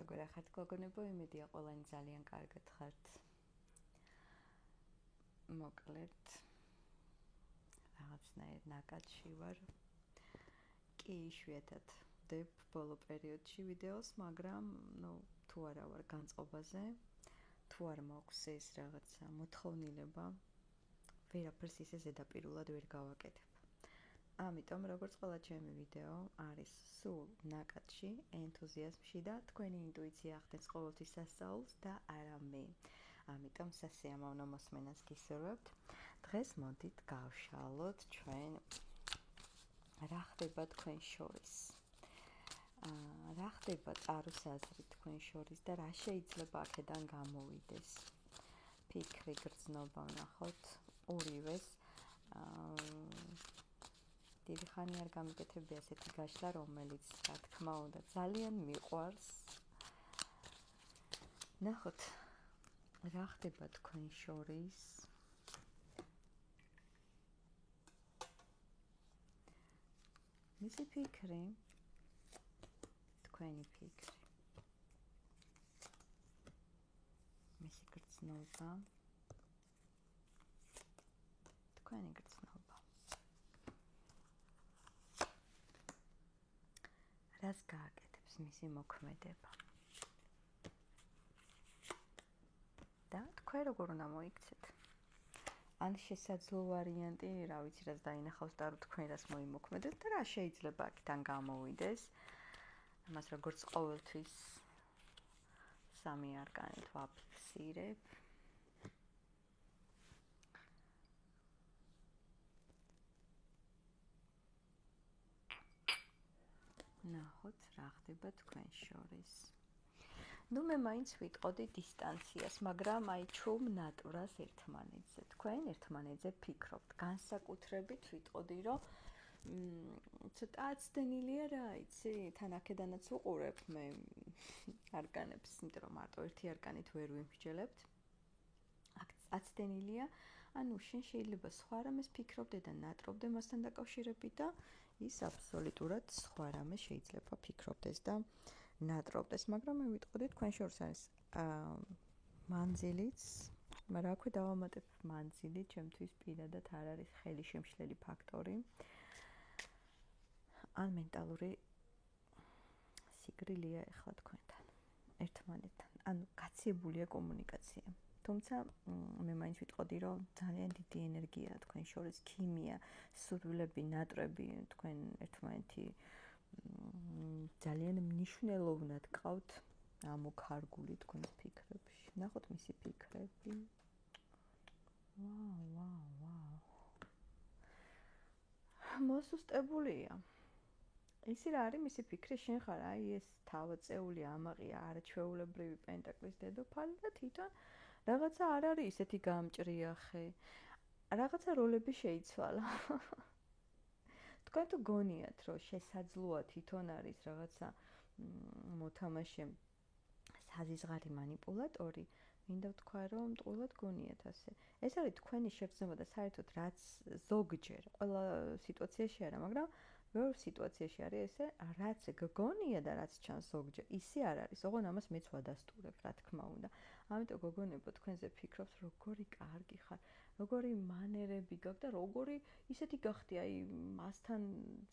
როგორ ახართ გოგონებო, იმედია ყველანი ძალიან კარგად ხართ. მოკლედ რაღაცნაირ ნაკადში ვარ. კი იშვიათად ვდებ ბოლო პერიოდში ვიდეოს, მაგრამ თუ არა ვარ განწყობაზე, თუ არ მაქვს ეს რაღაცა მოთხოვნილება, ვერაფერს ისე ზედაპირულად ვერ გავაკეთებ. ამიტომ როგორც ყველა ჩემი ვიდეო არის სულ ნაკადში, ენთუზიაზმში და თქვენი ინტუიცია ახდენს ყოველთვის სასწაულს და არა მე. ამიტომ სასიამოვნო მოსმენას გისურვებთ. დღეს მოდით გავშალოთ ჩვენ რა ხდება თქვენ შორის. რა ხდება წარუსაზრით თქვენ შორის და რა შეიძლება აქედან გამოვიდეს. ფიქრი, გრძნობა ვნახოთ ორივეს. დიდი ხანი არ გამიკეთებია ესეთი გაშლა, რომელიც რა თქმა უნდა ძალიან მიყვარს. ნახოთ რა ხდება თქვენ შორის. მისი ფიქრი, თქვენი ფიქრი, მისი გრძნობა, თქვენი გრძნობა. რას გააკეთებს მისი მოქმედება? და თქვენ როგორ უნდა მოიქცეთ? ან შესაძლო ვარიანტი, რა ვიცი, რაც დაინახავს და თქვენ რას მოიმოქმედეთ და რა შეიძლება აქედან გამოვიდეს? ამას როგორც ყოველთვის სამი არკანით ვაფიქსირებ. ნახოთ რა ხდება თქვენ შორის. მე მაინც ვიტყოდი დისტანციას, მაგრამ აი ჩუმ ნატურას ერთმანეთზე. თქვენ ერთმანეთზე ფიქრობთ, განსაკუთრებით ვიტყოდი, რომ ცოტა აცდენილია რა, იცი, თან აქედანაც უყურებ მე არკანებს, იმიტომ რომ მარტო ერთი არკანით ვერ ვიმსჯელებთ. აცდენილია, ანუ შენ შეიძლება სხვა რამეს ფიქრობდე და ნატრობდე მასთან დაკავშირებით და ის აბსოლუტურად სხვა რამე შეიძლება ფიქრობდეს და ნატრობდეს, მაგრამ მე ვიტყოდი თქვენ შორის არის მანძილიც, მაგრამ აქვე დავამატებ მანძილი, ჩემთვის პირადად არ არის ხელი შემშლელი ფაქტორი. ან მენტალური სიგრილია ახლა თქვენთან, ერთმანეთთან, ანუ გაცილებულია კომუნიკაცია. თუმცა მე მაინც ვიტყოდი, რომ ძალიან დიდი ენერგია თქვენ შორის, ქიმია, სურვილები, ნატრები, თქვენ ერთმანეთი ძალიან მნიშვნელოვნად გყავთ ამოქარგული თქვენს ფიქრებში. ნახოთ მისი ფიქრები. ვაუ. მოსუსტებულია. ისი რა არის მისი ფიქრი? შენ ხარ აი ეს თავაწეული, ამაყია, არაჩვეულებრივი პენტაკლის დედოფალი და თვითონ რაღაცა არ არის ისეთი გამჭრიახე. რაღაცა როლები შეიცვალა. თქვენ თუ გონიათ, რომ შესაძლოა თვითონ არის რაღაცა მოთამაშე საზიზღარი მანიპულატორი, მინდა ვთქვა, რომ მტყუილად გონიათ ასე. ეს არის თქვენი შეგრძნება და საერთოდ რაც ზოგჯერ, ყველა სიტუაციაში არა, მაგრამ ბევრ სიტუაციაში არის ესე, რაც გგონია და რაც ჩანს ზოგჯერ, ისე არ არის. ოღონდ ამას მეც ვადასტურებ, რა თქმა უნდა. ამიტომ გოგონებო, თქვენზე ფიქრობთ, როგორი კარგი ხარ, როგორი მანერები გაქვთ და როგორი ისეთი გახდი, აი მასთან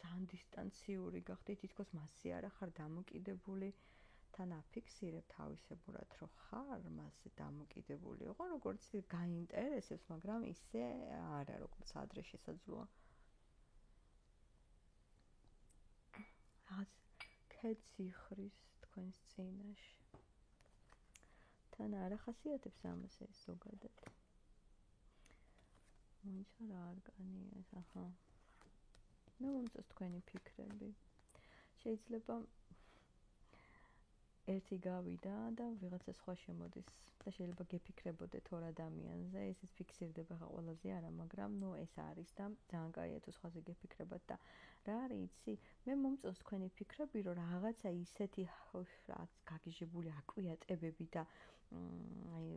ძალიან დისტანციური გახდი, თითქოს მასზე არა ხარ დამოკიდებული. თან აფიქსირებ თავისებურად, რომ ხარ მასზე დამოკიდებული. ოღონდ როგორც გაინტერესებს, მაგრამ ისე არა, როგორც ადრე შესაძლოა. რაც ქეციხრის თქვენს წინაშე. თან არ ახასიათებს ამას ეს ზოგადად. მოიცა რა არკანია ეს, ახლა. მე მომწონს თქვენი ფიქრები. შეიძლება ერთი გავიდა და ვიღაცა სხვა შემოდის და შეიძლება გეფიქრებოდეთ ორ ადამიანზე, ესეც ფიქსირდება ხა ყველაზე არა, მაგრამ ეს არის და ძალიან კაია თუ სხვაზე გეფიქრებათ და რა არის იცი, მე მომწონს თქვენი ფიქრები, რომ რაღაცა ისეთი რაც გაგიჟებული აკვიატებები და აი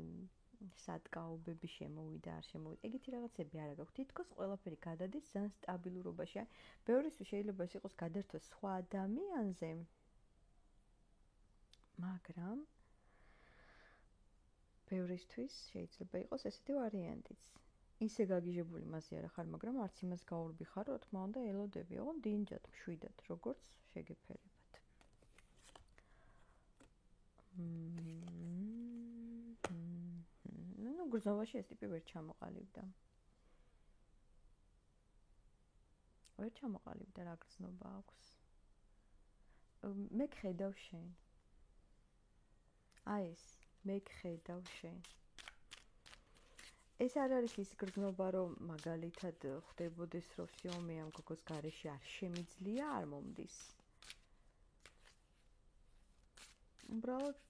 სადგაობები შემოვიდა, არ შემოვიდა. ეგეთი რაღაცები არა გაქვთ. თითქოს ყველაფერი გადადის ძალიან სტაბილურობაში. აი, ბევრისთვის შეიძლება ეს იყოს გადართვა სხვა ადამიანზე. მაგრამ ბევრისთვის შეიძლება იყოს ესეთი ვარიანტიც. ისე გაგიჟებული მასე არა ხარ, მაგრამ არც იმას გაურბი ხარ, რომ თქმა უნდა ელოდები, ოღონ დინჯად, მშვიდად, როგორც შეგეფერებათ. ну, გრძნობაში ეს ტიპი ვერ ჩამოყალიბდა. ვერ ჩამოყალიბდა, რა გრძნობა აქვს. მე გხედავ შენ. აი ეს, მე გხედავ შენ. ეს არ არის ის გრძნობა, რომ მაგალითად ხდებოდეს, რომ სიომე ამ გოგოს გარეშე არ შემიძლია, არ მომდის. უბრალოდ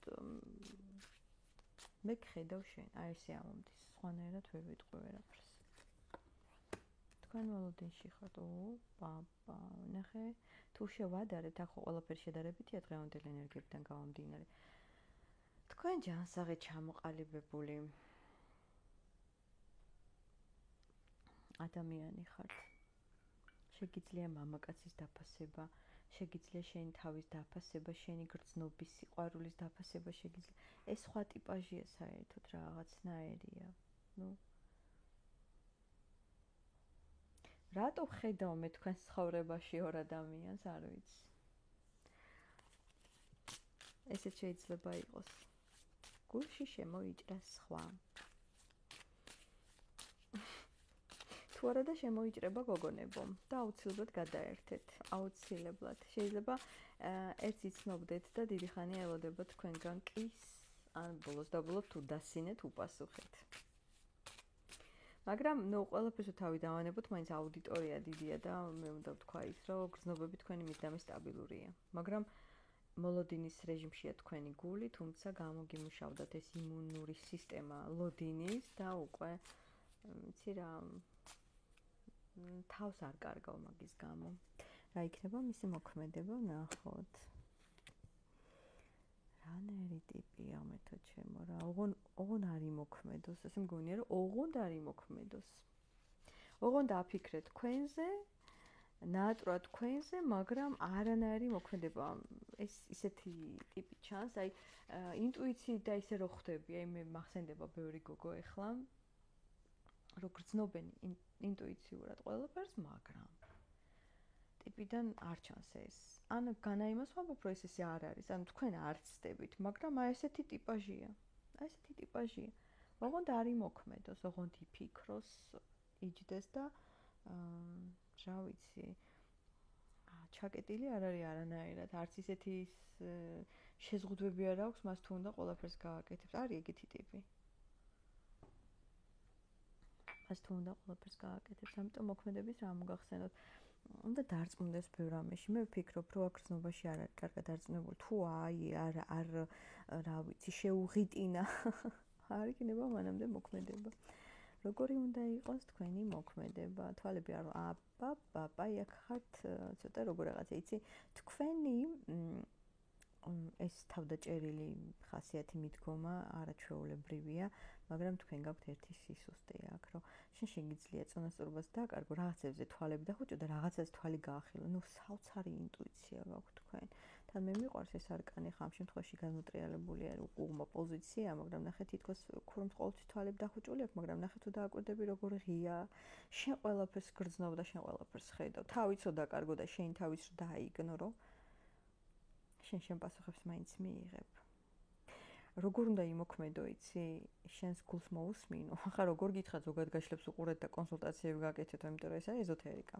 მე გხედავ შენ, აი ესე ამომდის. სხვანაირად ვერ ვიტყვი ვერაფერს. თქვენ ვალოდინში ხართ? პაპა, ნახე, თუ შევადარეთ, ახლა ყველაფერი შედარებითია დღევანდელი ენერგიებიდან გამომდინარე. თქვენ ჯანსაღი ჩამოყალიბებული ადამიანი ხართ. შეგიძლია მამაკაცის დაფასება, შეგიძლია შენი თავის დაფასება, შენი გრძნობის, სიყვარულის დაფასება შეგიძლია. ეს სხვა ტიპაჟია საერთოდ რაღაცნაირია. ну რატო ხედავ მე თქვენს ცხოვრებაში ორ ადამიანს, არ ვიცი. ესეც შეიძლება იყოს. გულში შემოიჭრა სხვა. თუ არა და შემოიჭრება გოგონებო და აუცილებლად გადაერთეთ. აუცილებლად. შეიძლება ერთს იცნობდეთ და დიდი ხანი ელოდება თქვენგან კის, ან ბოლოს და ბოლოს თუ დასინეთ უპასუხეთ. მაგრამ ნუ ყველაფერს თავი დავანებოთ, მაინც აუდიტორია დიდია და მე უნდა ვთქვა ის, რომ გრძნობები თქვენი მისდამი სტაბილურია. მაგრამ მოლოდინის რეჟიმშია თქვენი გული, თუმცა გამოგიმუშავდათ ეს იმუნური სისტემა ლოდინის და უკვე იცი რა თავს არ კარგავ მაგის გამო. რა იქნება მისი მოქმედება, ნახოთ. რანაირი ტიპია მეთო ჩემო რა, ოღონ არ იმოქმედოს, ესე მგონია რომ ოღონდ არ იმოქმედოს. ოღონდ აფიქრეთ თქვენზე, ნატრა თქვენზე, მაგრამ არანაირი მოქმედება. ეს ისეთი ტიპი ჩანს, აი ინტუიციით და ისე რო ხვდები, აი მე მახსენდება ბევრი გოგო ეხლა, რო გრძნობენ ინტუიციურად ყველაფერს, მაგრამ ტიპიდან არ ჩანს ეს. ან განაიმას ვამბობ, რომ ეს ესე არ არის, ან თქვენ არ ცდებით, მაგრამ აი ესეთი ტიპაჟია. აი ესეთი ტიპაჟია. ოღონდ არ იმოქმედოს, ოღონდ იფიქროს, იჯდეს და რა ვიცი, ჩაკეტილი არ არის არანაირად, არც ისეთი შეზღუდვები არ აქვს, მას თუ უნდა ყველაფერს გააკეთებს. არის ეგეთი ტიპი. მას თუ უნდა ყველაფერს გააკეთებს, ამიტომ მოქმედების რა მოგახსენოთ. უნდა დარწმუნდეს ბევრ რამეში. მე ვფიქრობ, რომ აქ გრძნობაში არ არის კარგად დარწმუნებული. თუ არ რა ვიცი, შეუღიტინა, არ იქნება მანამდე მოქმედება. როგორი უნდა იყოს თქვენი მოქმედება? თვალები არ აბა, იქ ხართ ცოტა როგორ რაღაცა, იცი, თქვენი ეს თავდაჭერილი ხასიათი მიდგომა არაჩვეულებრივია, მაგრამ თქვენ გაქვთ ერთი სისუსტე აქ, რომ შენ შეგიძლია წონასწორობას დააკარგო, რაღაცებზე თვალები დახუჭო და რაღაცას თვალი გაახილო. ნუ საოცარი ინტუიცია გაქვთ თქვენ. თან მე მიყვარს ეს არკანი, ხა ამ შემთხვევაში განმოტრიალებული არის უყუღმა პოზიცია, მაგრამ ნახე თითქოს ქურუმს ყოველთვის თვალები დახუჭული აქვს, მაგრამ ნახე თუ დააკვირდები როგორ ღია, შენ ყველაფერს გრძნობ და შენ ყველაფერს ხედავ. თავიცო დაკარგო და შენ თავის რა დაიგნორო. შენ პასუხებს მაინც მიიღებ. როგორ უნდა იმოქმედო, იცი? შენს გულს მოусმინო. ახლა როგორ გითხრათ, ზოგადად გაშლებს უყურეთ და კონსულტაციები გაკეთეთ, იმიტომ რომ ეს არის ეზოთერიკა.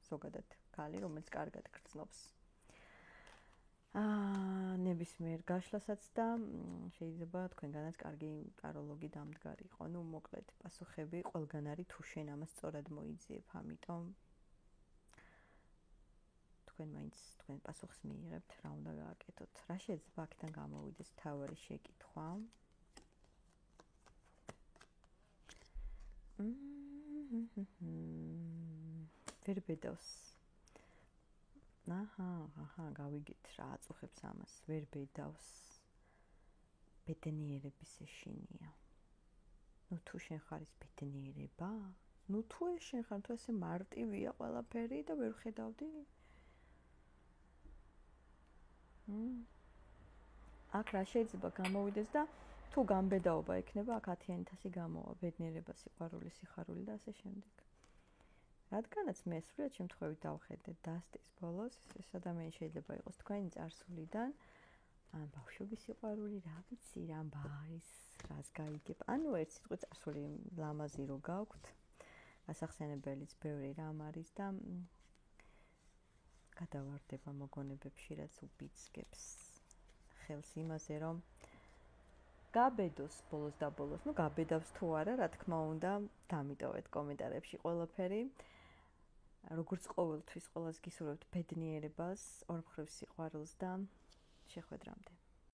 ზოგადად ქალი, რომელიც კარგად გრძნობს. ნებისმიერ გაშლასაც და შეიძლება თქვენგანაც კარგი კაროლოგი დამდგარი იყო. ნუ მოკლედ, პასუხები ყველგან არის, თუ შენ ამას სწორად მოიძიებ, ამიტომ თქვენ მაინც თქვენ პასუხს მიიღებთ, რა უნდა გააკეთოთ. რა შეიძლება აქედან გამოვიდეს მთავარი შეკითხვა? ვერ ბედავს. აჰა, გავიგეთ რა აწუხებს ამას. ვერ ბედავს. ბედნიერების ეშინია. ნუ თუ შენ ხარ ის ბედნიერება? ნუ თუ ეს შენ ხარ, თუ ესე მარტივია ყველაფერი და ვერ ხედავდი? აქ რა შეიძლება გამოვიდეს და თუ გამბედაობა ექნება, აქ 10.000 გამოვა, ბედნიერება, სიყვარული, სიხარული და ასე შემდეგ. რადგანაც მე სრულად შემთხვევით დავხედე დასტის ბოლოს, ეს ადამიანი შეიძლება იყოს თქვენი წარსულიდან, ან ბავშვობის სიყვარული, რა ვიცი, რა ბაის, რას გაიგებ. ანუ ერთ სიტყვით წარსული ლამაზი რო გაქვთ, გასახსენებელიც ბევრი რამ არის და გადავარდება მოგონებებში, რაც უბიძგებს ხელს იმაზე, რომ გაბედოს ბოლოს და ბოლოს, ну გაბედავს თუ არა, რა თქმა უნდა, დამიტოვეთ კომენტარებში ყველაფერი. როგორც ყოველთვის, ყველას გისურვებთ ბედნიერებას, ორმხრივ სიყვარულს და შეხვედრამდე.